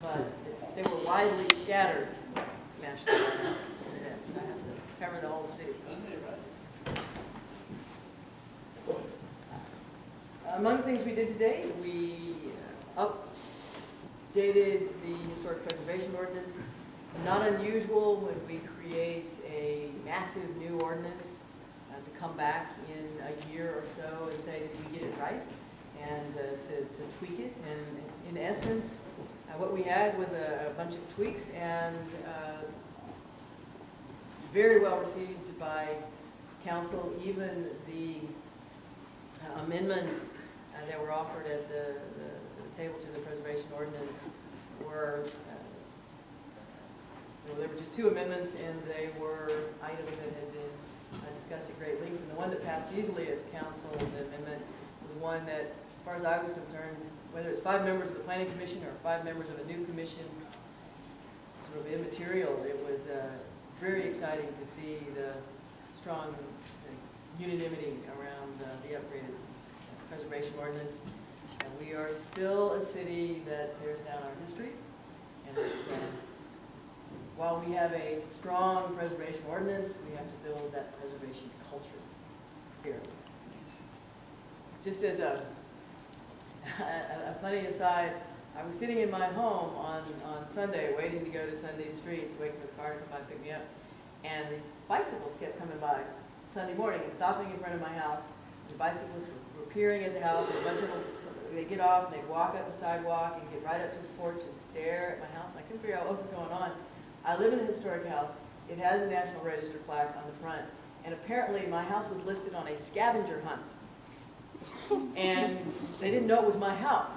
but they were widely scattered nationally. I have to cover the whole city. Among the things we did today, we updated the historic preservation ordinance. Not unusual when we create a massive new ordinance to come back in a year or so and say, did we get it right? And to tweak it. And in essence, what we had was a bunch of tweaks and very well received by council. Even the amendments that were offered at the table to the preservation ordinance were, there were just two amendments, and they were items that had been discussed at great length. And the one that passed easily at council, the amendment, was one that, as far as I was concerned, whether it's 5 members of the planning commission or 5 members of a new commission, sort of immaterial. It was very exciting to see the strong unanimity around the upgraded preservation ordinance. And we are still a city that tears down our history. And it's, while we have a strong preservation ordinance, we have to build that preservation culture here. Just as a funny aside, I was sitting in my home on Sunday waiting to go to Sunday streets, waiting for the car to come by and pick me up, and these bicycles kept coming by Sunday morning and stopping in front of my house. The bicyclists were appearing at the house, and a bunch of them, they get off and they walk up the sidewalk and get right up to the porch and stare at my house. I couldn't figure out what was going on. I live in a historic house. It has a National Register plaque on the front, and apparently my house was listed on a scavenger hunt. And they didn't know it was my house,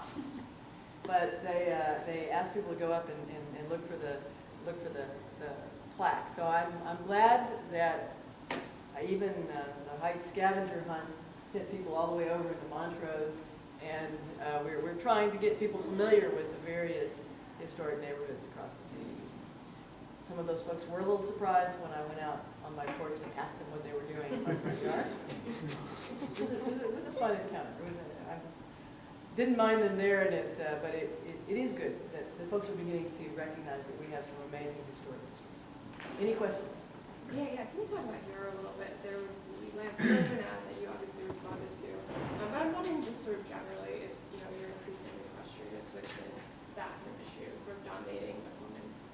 but they asked people to go up and look for the plaque. So I'm glad that even the Heights scavenger hunt sent people all the way over to Montrose, and we're trying to get people familiar with the various historic neighborhoods across the city. Some of those folks were a little surprised when I went out on my porch and asked them what they were doing in my front yard. It was a fun encounter. I didn't mind them there, but it is good that the folks are beginning to recognize that we have some amazing historic histories. Any questions? Yeah. Can we talk about here a little bit? There was the landscape ad that you obviously responded to, but I'm wondering just sort of generally if you're increasingly frustrated with that kind of issue, sort of dominating the women's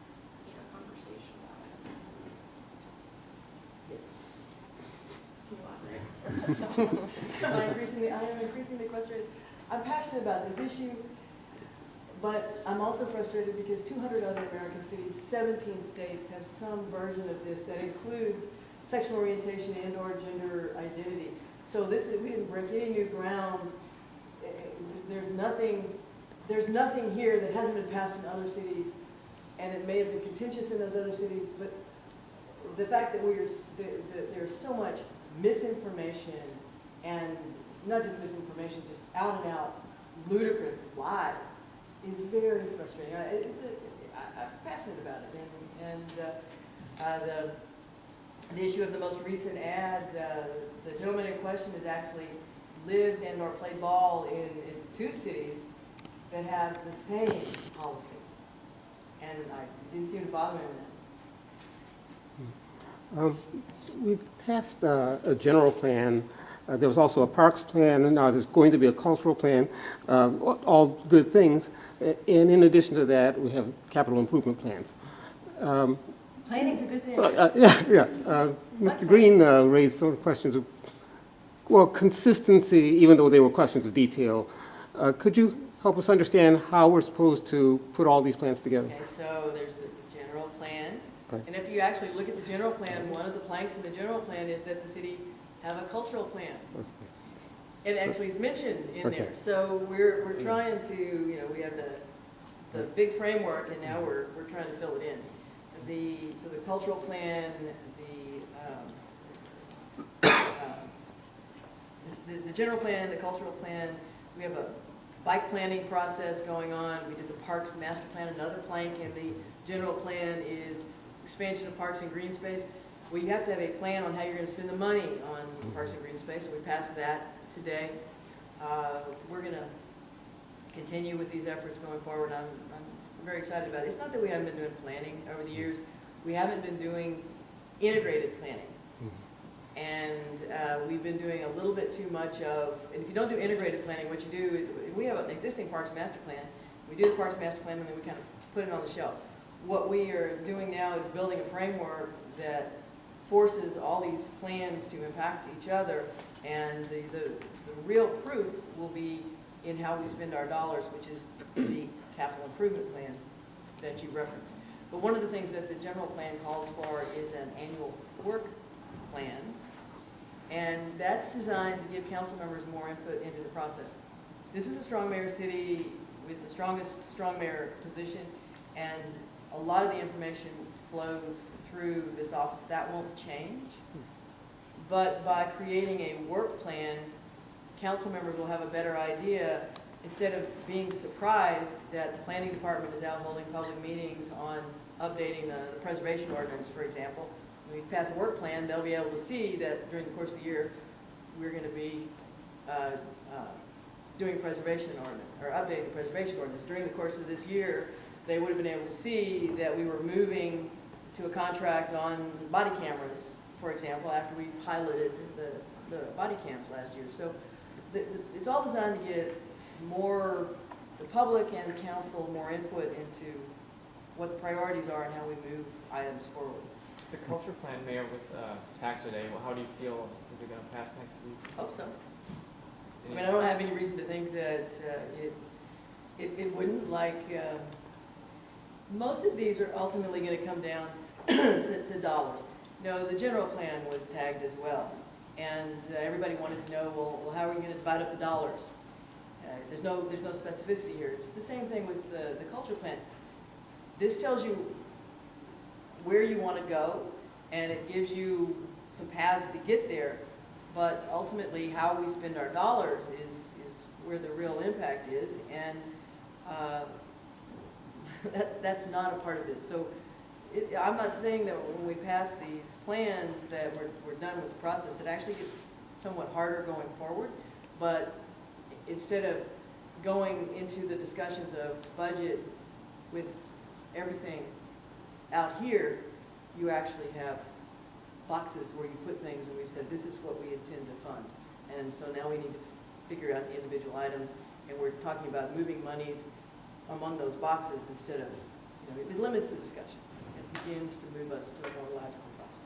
conversation about it. Yes. Can you elaborate? I am increasingly frustrated. I'm passionate about this issue, but I'm also frustrated because 200 other American cities, 17 states have some version of this that includes sexual orientation and/or gender identity. So we didn't break any new ground. There's nothing here that hasn't been passed in other cities, and it may have been contentious in those other cities. But the fact that there's so much misinformation, and not just misinformation, just out and out ludicrous lies, is very frustrating. I'm passionate about it, and the issue of the most recent ad, the gentleman in question has actually lived and/or played ball in 2 cities that have the same policy, and it didn't seem to bother him. We passed a general plan. There was also a parks plan, and now there's going to be a cultural plan, all good things. And in addition to that, we have capital improvement plans. Planning's a good thing. Yes. Mr. Green raised some questions of, consistency, even though they were questions of detail. Could you help us understand how we're supposed to put all these plans together? Okay, so there's the general plan. Right. And if you actually look at the general plan, one of the planks in the general plan is that the city have a cultural plan. Okay. It actually is mentioned in Okay. there. So we're trying to, we have the big framework, and now we're trying to fill it in. So the cultural plan, the general plan, the cultural plan, we have a bike planning process going on. We did the parks master plan. Another plank in the general plan is expansion of parks and green space. Well, you have to have a plan on how you're going to spend the money on parks and green space. So we passed that today. We're going to continue with these efforts going forward. I'm very excited about. It's not that we haven't been doing planning over the years. We haven't been doing integrated planning. And we've been doing a little bit too much of, and if you don't do integrated planning, what you do is, we have an existing Parks Master Plan. We do the Parks Master Plan and then we kind of put it on the shelf. What we are doing now is building a framework that forces all these plans to impact each other, and the real proof will be in how we spend our dollars, which is the capital improvement plan that you referenced. But one of the things that the general plan calls for is an annual work plan, and that's designed to give council members more input into the process. This is a strong mayor city with the strongest strong mayor position, and a lot of the information flows through this office. That won't change. But by creating a work plan, council members will have a better idea, instead of being surprised that the planning department is out holding public meetings on updating the preservation ordinance, for example. When we pass a work plan, they'll be able to see that during the course of the year, we're going to be doing preservation ordinance, or updating the preservation ordinance. During the course of this year, they would have been able to see that we were moving to a contract on body cameras, for example, after we piloted the body cams last year. So it's all designed to get the public and the council more input into what the priorities are and how we move items forward. The culture plan, Mayor, was tagged today. Well, how do you feel? Is it going to pass next week? Hope so. I mean, I don't have any reason to think that it wouldn't. Most of these are ultimately going to come down to dollars. No, the general plan was tagged as well, and everybody wanted to know, well, how are we going to divide up the dollars? There's no specificity here. It's the same thing with the culture plan. This tells you where you want to go, and it gives you some paths to get there. But ultimately, how we spend our dollars is where the real impact is, and that's not a part of this. So I'm not saying that when we pass these plans that we're done with the process. It actually gets somewhat harder going forward. But instead of going into the discussions of budget with everything out here, you actually have boxes where you put things, and we've said this is what we intend to fund. And so now we need to figure out the individual items, and we're talking about moving monies among those boxes instead of, it limits the discussion. It begins to move us to a more logical process.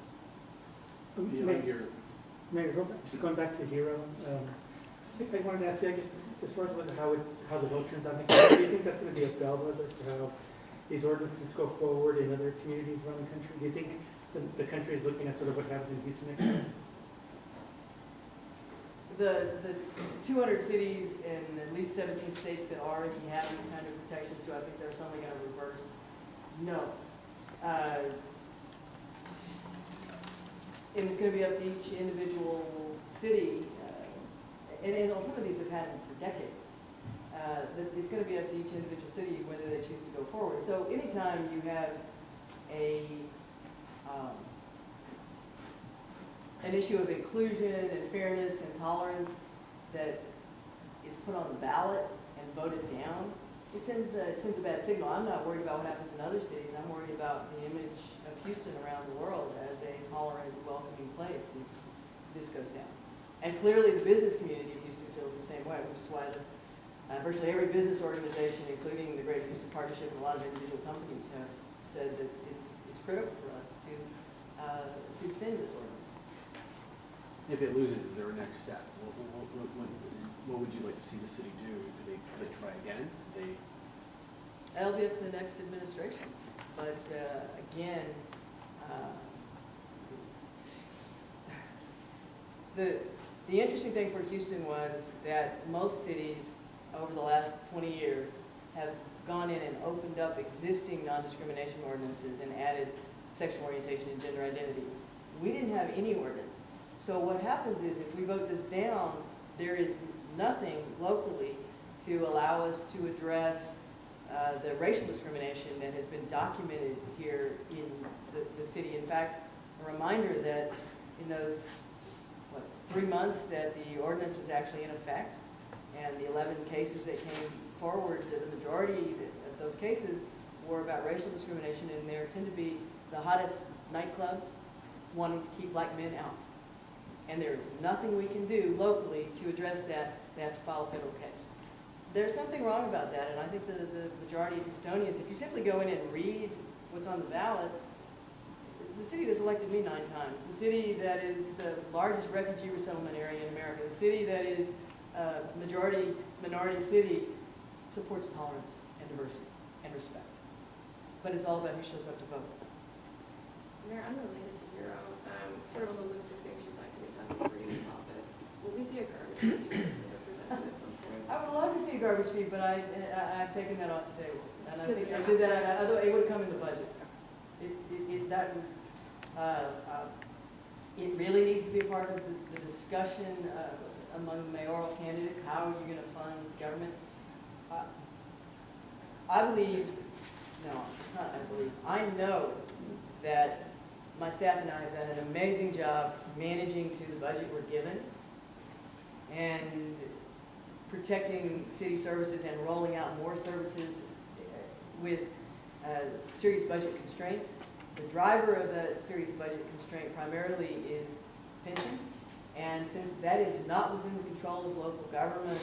Mayor, just going back to Hero, I think I wanted to ask you, I guess, as far as how the vote turns out next year, do you think that's going to be a bellwether for how these ordinances go forward in other communities around the country? Do you think the country is looking at sort of what happens in Houston next year? The 200 cities and at least 17 states that already have these kind of protections, do I think they're suddenly going to reverse? No. And it's going to be up to each individual city, and some of these have had them for decades. It's going to be up to each individual city whether they choose to go forward. So anytime you have an issue of inclusion and fairness and tolerance that is put on the ballot and voted down, it sends a bad signal. I'm not worried about what happens in other cities. I'm worried about the image of Houston around the world as a tolerant, welcoming place if this goes down. And clearly the business community of Houston feels the same way, which is why virtually every business organization, including the Great Houston Partnership and a lot of individual companies, have said that it's critical for us to defend this ordinance. If it loses, is there a next step? What would you like to see the city do? Do they try again? That'll be up to the next administration. But again, the interesting thing for Houston was that most cities over the last 20 years have gone in and opened up existing non-discrimination ordinances and added sexual orientation and gender identity. We didn't have any ordinance. So what happens is if we vote this down, there is nothing locally to allow us to address the racial discrimination that has been documented here in the city. In fact, a reminder that in those 3 months that the ordinance was actually in effect, and the 11 cases that came forward, the majority of those cases were about racial discrimination, and there tend to be the hottest nightclubs wanting to keep black men out. And there is nothing we can do locally to address that. They have to file a federal case. There's something wrong about that, and I think the majority of Houstonians, if you simply go in and read what's on the ballot, the city that's elected me 9 times, the city that is the largest refugee resettlement area in America, the city that is majority minority city, supports tolerance and diversity and respect. But it's all about who shows up to vote. Mayor, unrelated to heroes, sort of on the list of things you'd like to get done before you leave office, will we see a garbage fee presented at some point? I would love to see a garbage fee, but I've taken that off the table. And I think I did that, although it would come in the budget. It really needs to be a part of the discussion among mayoral candidates. How are you going to fund government? I believe, no, it's not I believe, I know that my staff and I have done an amazing job managing to the budget we're given and protecting city services and rolling out more services with serious budget constraints. The driver of the serious budget constraint primarily is pensions, and since that is not within the control of local government,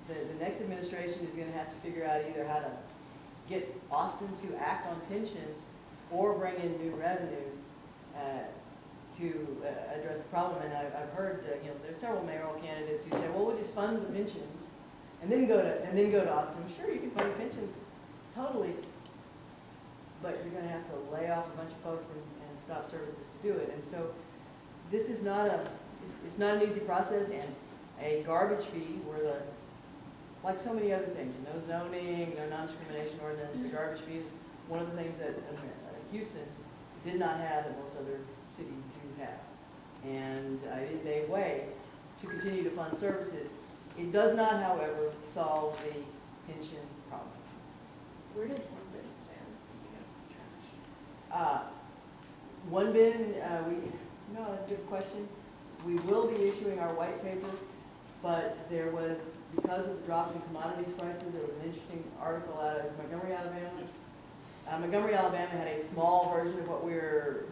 the next administration is going to have to figure out either how to get Austin to act on pensions or bring in new revenue to address the problem. And I've heard there's several mayoral candidates who say, well, we'll just fund the pensions and then go to Austin. Sure, you can fund the pensions, totally. But you're going to have to lay off a bunch of folks and stop services to do it. And so this is not it's not an easy process, and a garbage fee like so many other things, no zoning, no non-discrimination ordinance, the garbage fee is one of the things that Houston did not have that most other cities do have. And it is a way to continue to fund services. It does not, however, solve the pension problem. Where does one bin stand, speaking of trash? One bin, no, that's a good question. We will be issuing our white paper, but there was, because of the drop in commodities prices, there was an interesting article out of Montgomery, Alabama. Montgomery, Alabama had a small version of what we were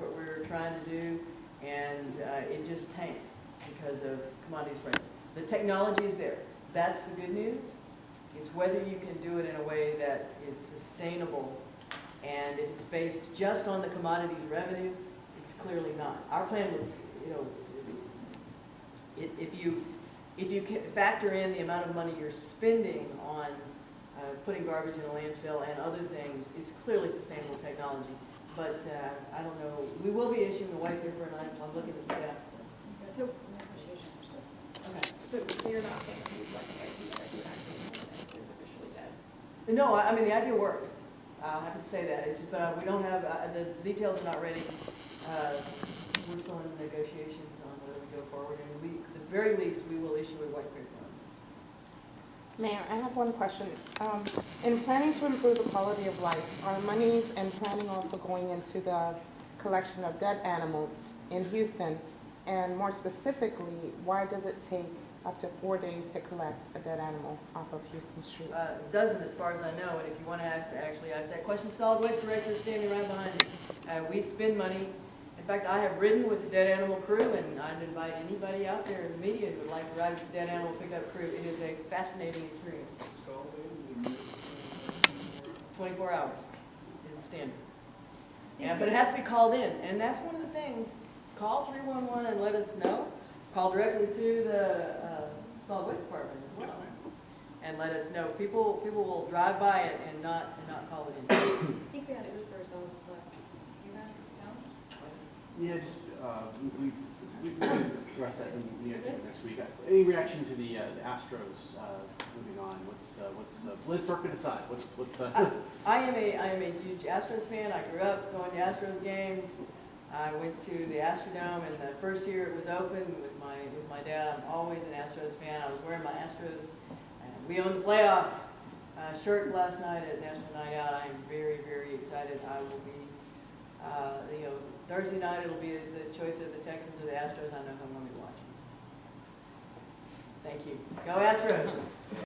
trying to do, and it just tanked because of commodities prices. The technology is there. That's the good news. It's whether you can do it in a way that is sustainable, and if it's based just on the commodities revenue, it's clearly not. Our plan was, if you factor in the amount of money you're spending on putting garbage in a landfill and other things, it's clearly sustainable technology. But I don't know. We will be issuing a white paper, and I'm looking at staff. So, Okay. so you're not saying that you'd like a white paper that you actually is officially dead? No, I mean, the idea works. I'll have to say that. It's just, we don't have, the details are not ready. We're still in negotiations on whether we go forward. And at the very least, we will issue a white paper on this. Mayor, I have one question. In planning to improve the quality of life, are monies and planning also going into the collection of dead animals in Houston? And more specifically, why does it take up to 4 days to collect a dead animal off of Houston Street? It doesn't, as far as I know, and if you want to actually ask that question, solid waste director is standing right behind you. We spend money. In fact, I have ridden with the dead animal crew, and I'd invite anybody out there in the media who would like to ride with the dead animal pickup crew. It is a fascinating experience. 24 hours is the standard. Yeah, but it has to be called in, and that's one of the things. Call 311 and let us know. Call directly to the solid waste department as well, and let us know. People will drive by it and not call it in. I think we had Ubers on the flip. You guys know? Yeah, just, we've addressed that in the next week. Any reaction to the Astros moving on? Let's work it aside. I am a huge Astros fan. I grew up going to Astros games. I went to the Astrodome, and the first year it was open with my dad. I'm always an Astros fan. I was wearing my Astros "We Own the Playoffs" shirt last night at National Night Out. I'm very, very excited. I will be, Thursday night it'll be the choice of the Texans or the Astros. I know who I'm going to be watching. Thank you. Go Astros.